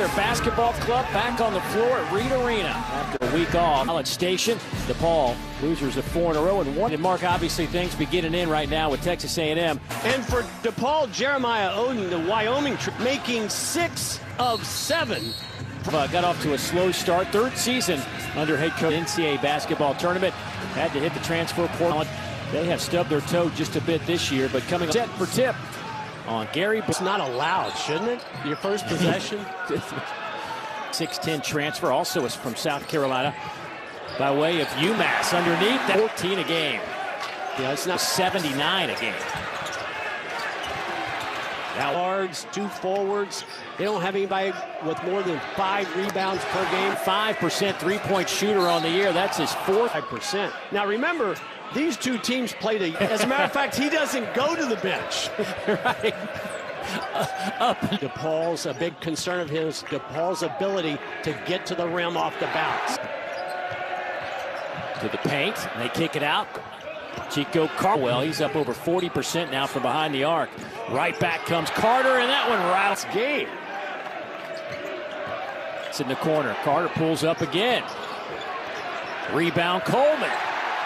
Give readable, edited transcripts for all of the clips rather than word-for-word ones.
their basketball club back on the floor at Reed Arena after a week off. College Station, DePaul, losers of 4 in a row and 1. And Mark, obviously things beginning in right now with Texas A&M. And for DePaul, Jeremiah Oden, the Wyoming trip, making 6 of 7. Got off to a slow start. 3rd season under head coach. NCAA basketball tournament. Had to hit the transfer portal. They have stubbed their toe just a bit this year, but coming set for tip on Gary. It's not allowed, shouldn't it? Your first possession. 6'10" transfer, also is from South Carolina by way of UMass underneath. That 14 a game. Yeah, it's not 79 a game. Now guards, 2 forwards. They don't have anybody with more than 5 rebounds per game. 5% three-point shooter on the year. That's his 4th. 5%. Now remember, these 2 teams played as a matter of fact, he doesn't go to the bench. Right. DePaul's a big concern of his. DePaul's ability to get to the rim off the bounce. To the paint, and they kick it out. Chico Carwell, he's up over 40% now from behind the arc. Right back comes Carter, and that one rattles game. It's in the corner. Carter pulls up again. Rebound Coleman.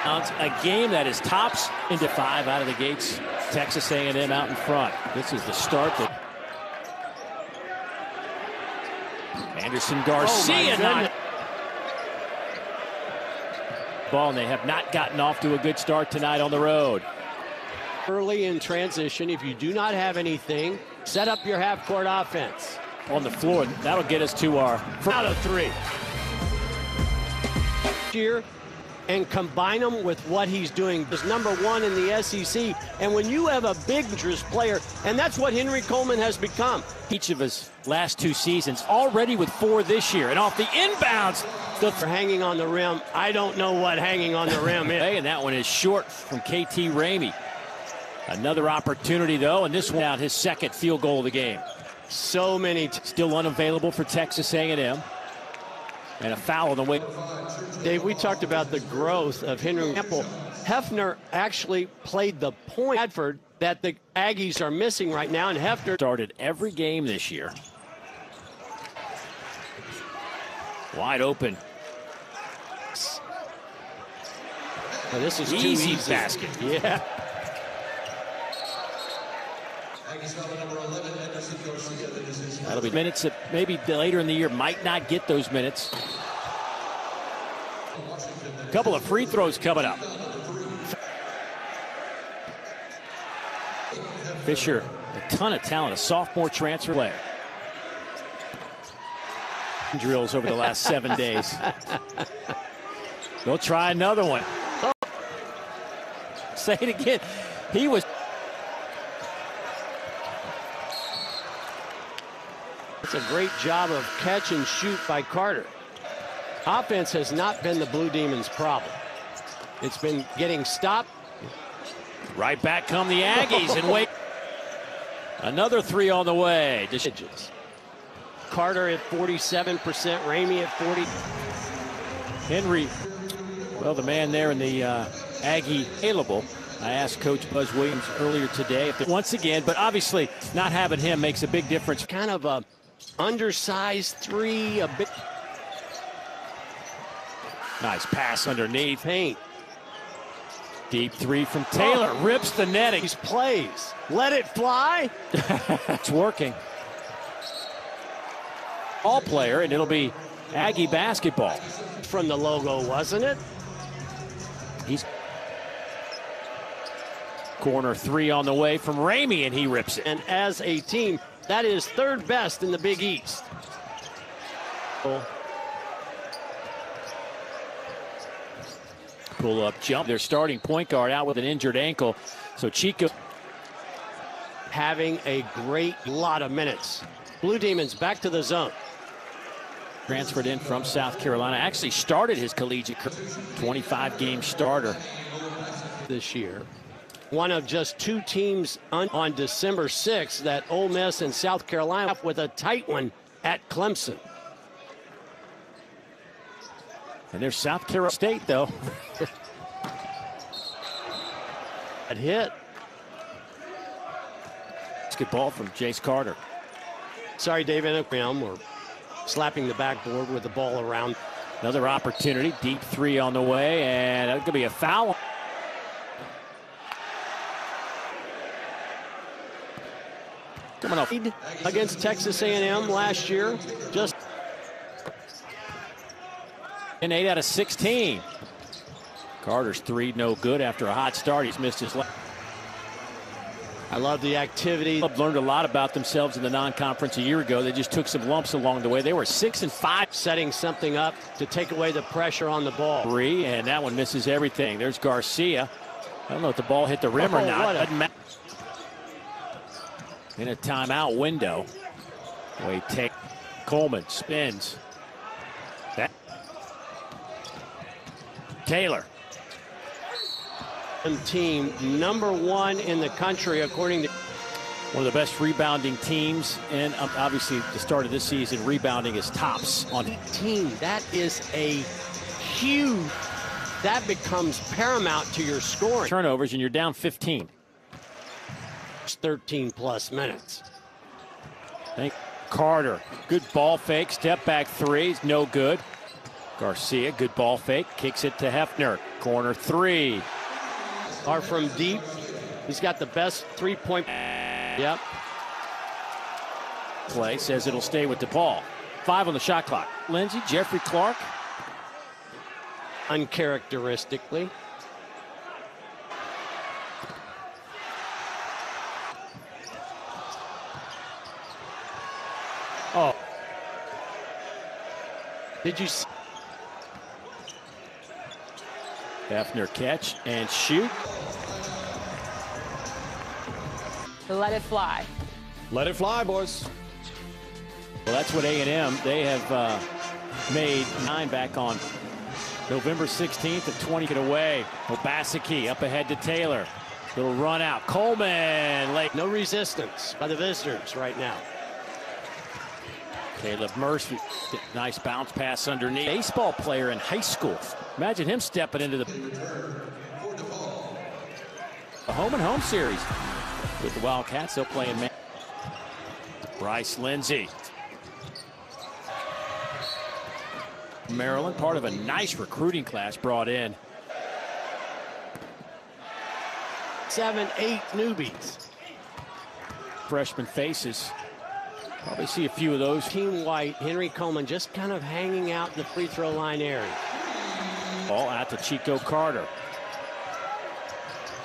A game that is tops into 5 out of the gates. Texas A&M out in front. This is the start. Anderson Garcia. Ball, and they have not gotten off to a good start tonight on the road. Early in transition, if you do not have anything, set up your half-court offense. On the floor, that'll get us to our out of 3. Here, and combine them with what he's doing. He's #1 in the SEC, and when you have a big dangerous player, and that's what Henry Coleman has become. Each of his last 2 seasons, already with 4 this year, and off the inbounds. For hanging on the rim, I don't know what hanging on the rim is. And that one is short from KT Ramey. Another opportunity, though, and this one out his 2nd field goal of the game. So many. Still unavailable for Texas A&M. And a foul on the way. Dave, we talked about the growth of Henry Campbell. Hefner actually played the point Radford that the Aggies are missing right now, and Hefner started every game this year. Wide open. Well, this is easy basket. Yeah. That'll be minutes that maybe later in the year might not get those minutes. A couple of free throws coming up. Fisher, a ton of talent, a sophomore transfer player. Drills over the last 7 days. They'll try another one. Oh. Say it again. He was. It's a great job of catch and shoot by Carter. Offense has not been the Blue Demons' problem. It's been getting stopped. Right back come the Aggies and wait. Another 3 on the way. Carter at 47%, Ramey at 40. Henry, well, the man there in the Aggie available. I asked Coach Buzz Williams earlier today if once again, but obviously not having him makes a big difference. Kind of a undersized 3, a bit. Nice pass underneath. Paint. Deep 3 from Taylor. Oh. Rips the netting. These plays. Let it fly. It's working. All player, and it'll be Aggie basketball. From the logo, wasn't it? He's corner 3 on the way from Ramey, and he rips it. And as a team, that is 3rd best in the Big East. Pull up jump. Their starting point guard out with an injured ankle. So Chico having a great lot of minutes. Blue Demons back to the zone. Transferred in from South Carolina. Actually started his collegiate 25-game starter this year. One of just 2 teams on December 6th that Ole Miss and South Carolina with a tight one at Clemson. And there's South Carolina State, though. That hit. It's good ball from Jace Carter. Sorry, David. slapping the backboard with the ball around. Another opportunity, deep three on the way, and that's going to be a foul. Coming off against Texas A&M last year, just in 8 out of 16. Carter's three no good after a hot start. He's missed his left. I love the activity. Learned a lot about themselves in the non-conference a year ago. They just took some lumps along the way. They were 6-5. Setting something up to take away the pressure on the ball. Three, and that one misses everything. There's Garcia. I don't know if the ball hit the rim or not. In a timeout window. Way take. Coleman spins. That. Taylor. Team #1 in the country, according to one of the best rebounding teams, and obviously the start of this season, rebounding is tops on team. That is a huge. That becomes paramount to your scoring. Turnovers, and you're down 15. 13+ minutes. Carter, good ball fake, step back threes, no good. Garcia, good ball fake, kicks it to Hefner. Corner three. Are from deep. He's got the best three-point. Yep. Play says it'll stay with DePaul. 5 on the shot clock. Lindsey, Jeffrey Clark. Uncharacteristically. Oh. Did you see? Hefner catch and shoot. Let it fly. Let it fly, boys. Well, that's what A&M, they have made 9 back on November 16th of 20 away. Obaseki up ahead to Taylor. Little run out. Coleman late. No resistance by the visitors right now. Caleb Murphy, nice bounce pass underneath. Baseball player in high school. Imagine him stepping into the home and home series with the Wildcats. They'll play in Bryce Lindsey. Maryland, part of a nice recruiting class brought in. 7, 8 newbies. Freshman faces. Probably see a few of those. Team White, Henry Coleman just kind of hanging out in the free throw line area. Ball out to Chico Carter.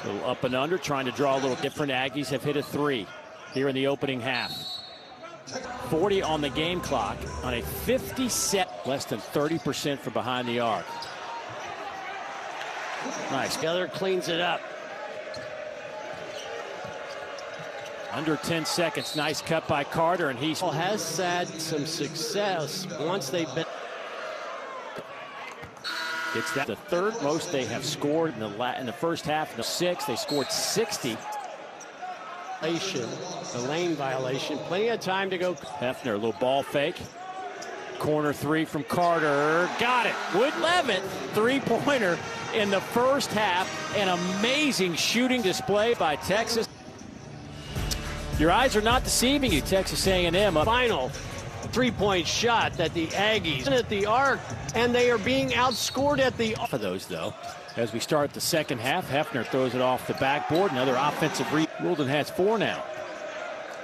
A little up and under, trying to draw a little different. Aggies have hit a 3 here in the opening half. 40 on the game clock on a 50 set, less than 30% from behind the arc. Nice. Together cleans it up. Under 10 seconds. Nice cut by Carter, and he has had some success once they've been. It's that the third most they have scored in the first half. In the 6th, they scored 60. The lane violation. Plenty of time to go. Hefner, a little ball fake. Corner 3 from Carter. Got it. Wood Levitt, three-pointer in the first half. An amazing shooting display by Texas. Your eyes are not deceiving you, Texas A&M. Final three-point shot that the Aggies at the arc, and they are being outscored at the for those though. As we start the second half, Hefner throws it off the backboard. Another offensive rebound. Wilden has 4 now.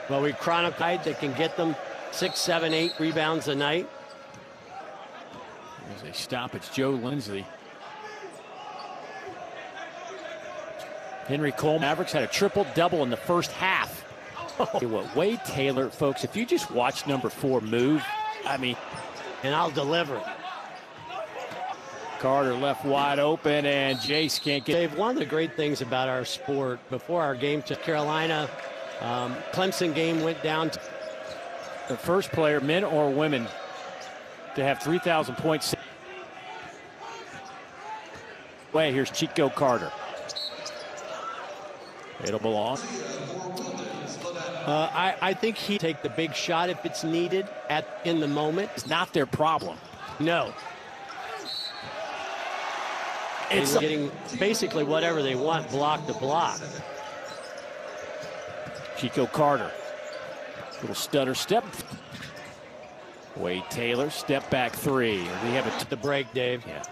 Well, we chronicled that can get them 6, 7, 8 rebounds a night. There's a stop. It's Joe Lindsey. Henry Coleman Mavericks had a triple-double in the first half. What Wade Taylor, folks, if you just watch number 4 move, I mean, and I'll deliver. Carter left wide open, and Jace can't get. Dave, one of the great things about our sport, before our game to Carolina, Clemson game went down to the first player, men or women, to have 3,000 points. Wait, here's Chico Carter. It'll belong. I think he'd take the big shot if it's needed in the moment. It's not their problem. No. It's getting basically whatever they want, block to block. Chico Carter. Little stutter step. Wade Taylor, step back three. We have The break, Dave. Yeah.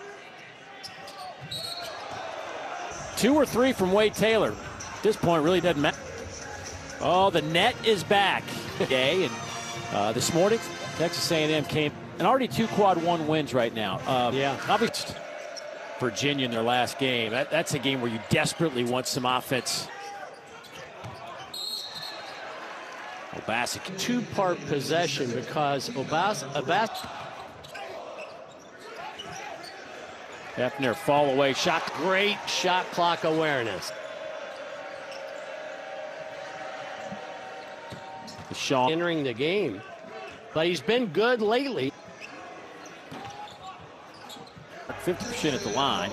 2 or 3 from Wade Taylor. At this point, really doesn't matter. Oh, the net is back. Okay, and this morning, Texas A&M came and already 2 quad 1 wins right now. Yeah. Obviously, Virginia in their last game. That's a game where you desperately want some offense. Obasic. 2-part possession because Hefner fall away shot. great shot clock awareness. Sean Entering the game, but he's been good lately. 50% at the line.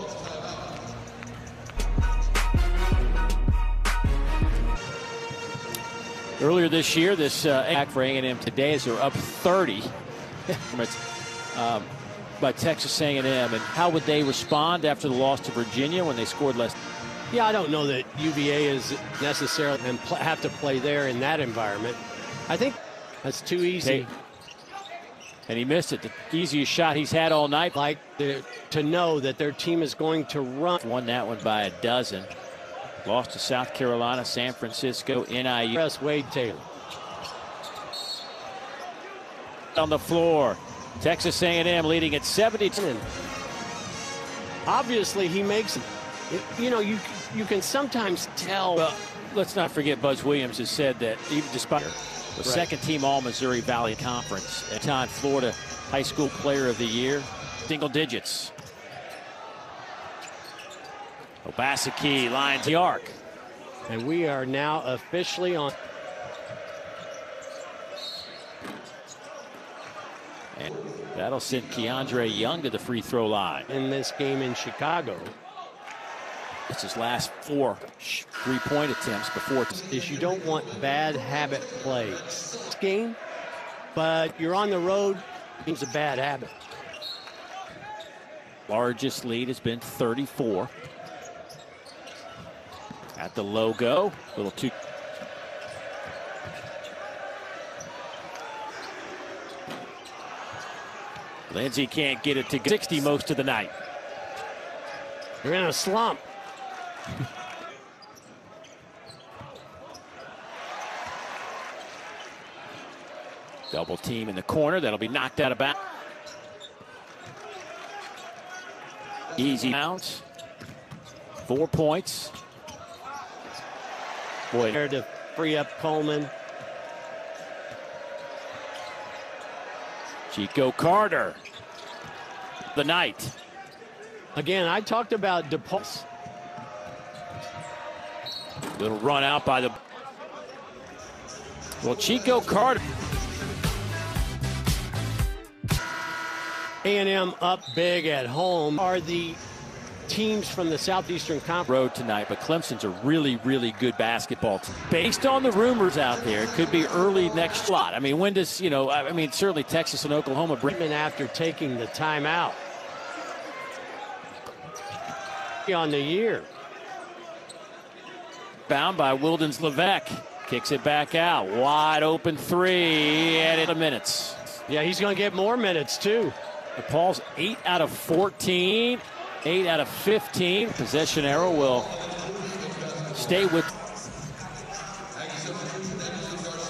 Earlier this year, this act for A&M today is they're up 30 by Texas A&M. And how would they respond after the loss to Virginia when they scored less? Yeah, I don't know that UVA is necessarily and have to play there in that environment. I think that's too easy. And he missed it. The easiest shot he's had all night. Like to know that their team is going to run. Won that one by a dozen. Lost to South Carolina, San Francisco, NIU. Press Wade Taylor. On the floor. Texas A&M leading at 70. Obviously, he makes it. You know, you can sometimes tell. Well, let's not forget Buzz Williams has said that even despite the second team All-Missouri Valley Conference, time Florida High School Player of the Year, single digits. Obasic lines the arc. And we are now officially on. And that'll send Keandre Young to the free throw line. In this game in Chicago. It's his last 4 3-point attempts before. Is you don't want bad habit plays. This game, but you're on the road. It's a bad habit. Largest lead has been 34. At the logo, little too. Lindsey can't get it to 60 most of the night. You're in a slump. Double team in the corner. That'll be knocked out of bounds. Easy bounce. 4 points. Boy, there to free up Coleman. Chico Carter. The night. Again, I talked about DePaul. Little run out by the. Well, Chico Carter. A&M up big at home. Are the teams from the Southeastern Conference road tonight, but Clemson's a really, really good basketball team. Based on the rumors out there, it could be early next slot. I mean, when does, I mean, certainly Texas and Oklahoma bring. Even after taking the timeout. On the year. Bound by Wildens Levesque. Kicks it back out. Wide open 3 and in minutes. Yeah, he's going to get more minutes, too. DePaul's 8 out of 14. 8 out of 15. Possession arrow will stay with.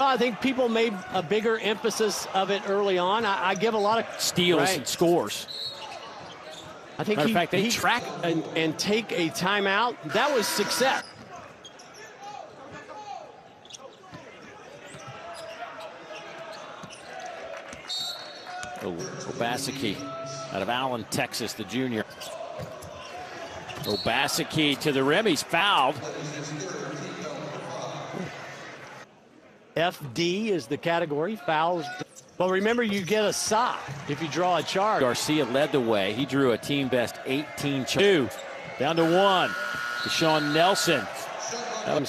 I think people made a bigger emphasis of it early on. I give a lot of steals and scores. I think matter of fact, they track and take a timeout. That was success. Obasic out of Allen, Texas, the junior. Obasic to the rim. He's fouled. FD is the category. Fouls. Well, remember, you get a sock if you draw a charge. Garcia led the way. He drew a team best 18. 2 down to 1. Deshaun Nelson.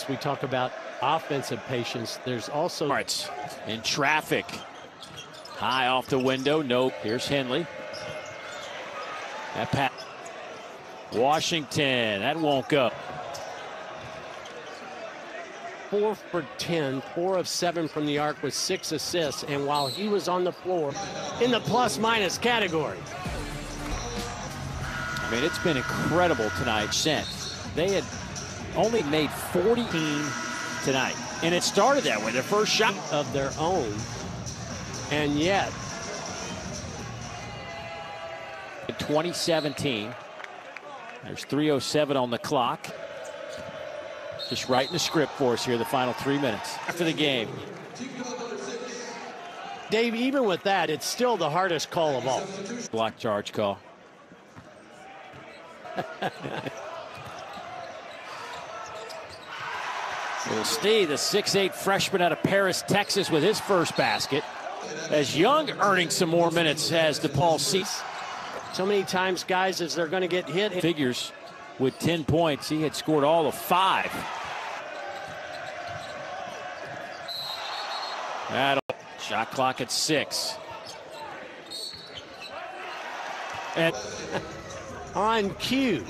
We talk about offensive patience. There's also in traffic. High off the window. No. Here's Henley. That pass. Washington. That won't go. 4 for 10, 4 of 7 from the arc with 6 assists. And while he was on the floor in the plus-minus category. I mean, it's been incredible tonight since. They had only made 14 tonight. And it started that way, their first shot of their own. And yet, in 2017, there's 3:07 on the clock. Just writing the script for us here, the final 3 minutes after the game. Dave, even with that, it's still the hardest call of all. Block charge call. Steve, the 6'8" freshman out of Paris, Texas, with his first basket. As Young earning some more minutes as DePaul sees. So many times, guys, as they're going to get hit. Figures with 10 points. He had scored all of 5. Shot clock at 6. And on cue.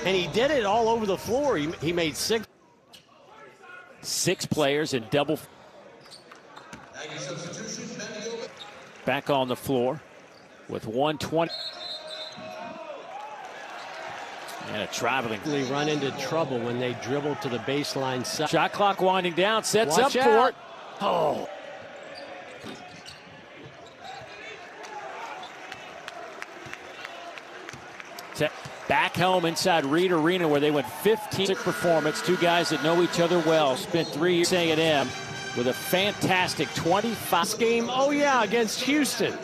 And he did it all over the floor. He made 6 players in double. Back on the floor with 120. And a traveling. They run into trouble when they dribble to the baseline. Shot clock winding down. Sets Watch up out. for it. Oh. Back home inside Reed Arena where they went 15 performance. Two guys that know each other well. Spent 3 years at A&M with a fantastic 25 game. Oh yeah, against Houston.